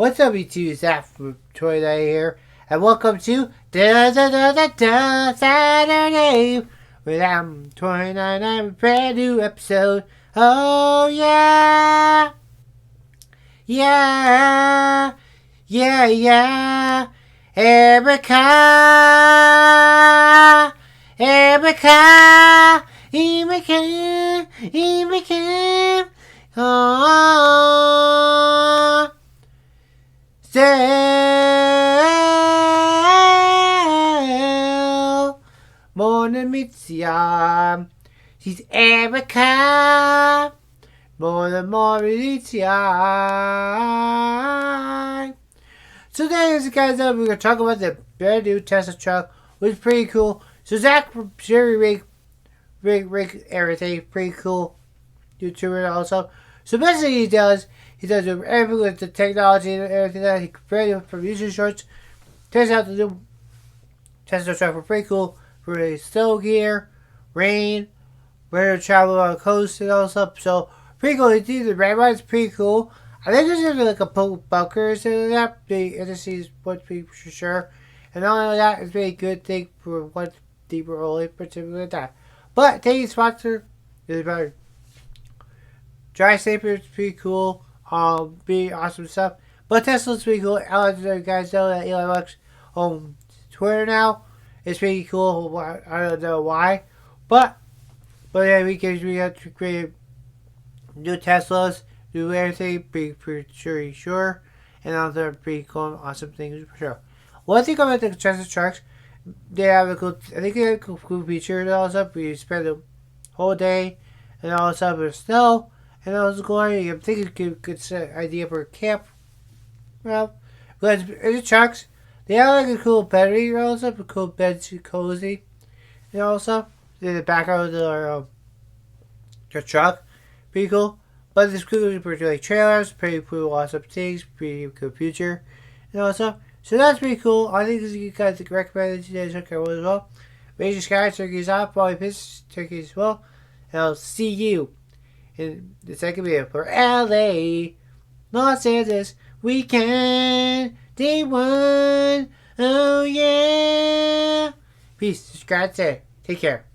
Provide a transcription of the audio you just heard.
What's up, YouTube? Zach from Toy Night here, and welcome to Da Saturday with Toy Night, a brand new episode. Oh yeah, yeah, yeah, yeah. Erica, Erica, Erica, Erica. Oh. Still morning meets ya. She's Erica. More meets ya. So today, guys, we're gonna talk about the brand new Tesla truck, which is pretty cool. So Zach from Sherry Rig, everything pretty cool. YouTuber also. So basically, he does everything with the technology and everything that he created from user shorts. Tests out the new Tesla truck for pretty cool for snow gear, rain, where to travel on the coast and all stuff. So pretty cool. He did the red ride's pretty cool. I think there's gonna be like a bunker or something like that. The industry is what to be for sure. And not only that, it's a very good thing for what deeper early, particularly like that. But today's sponsor is about Dry Saper is pretty cool. Pretty awesome stuff. But Tesla's pretty cool. I'll let you guys know that Elon Musk's on Twitter now. It's pretty cool. I don't know why. But yeah, we have to create new Teslas, do everything, pretty sure. And other pretty cool, awesome things for sure. One thing about the Tesla trucks, they have a cool, I think they have a cool feature and all that stuff. You spend the whole day and all that stuff in the snow. And I was going, I'm thinking it's a good idea for a camp. Well, because in the trucks, they have like a cool bed and all stuff, a cool bed, cozy, and all stuff. In the background of the truck, pretty cool. But this cool for like trailers, pretty cool, awesome things, pretty good future, and all stuff. So that's pretty cool. I think you guys recommend today's truck as well. Major Sky, Turkey's off, probably Piss, Turkey as well. And I'll see you in the second video for LA, Los Angeles, weekend, day one. Oh yeah. Peace. Subscribe there. Take care.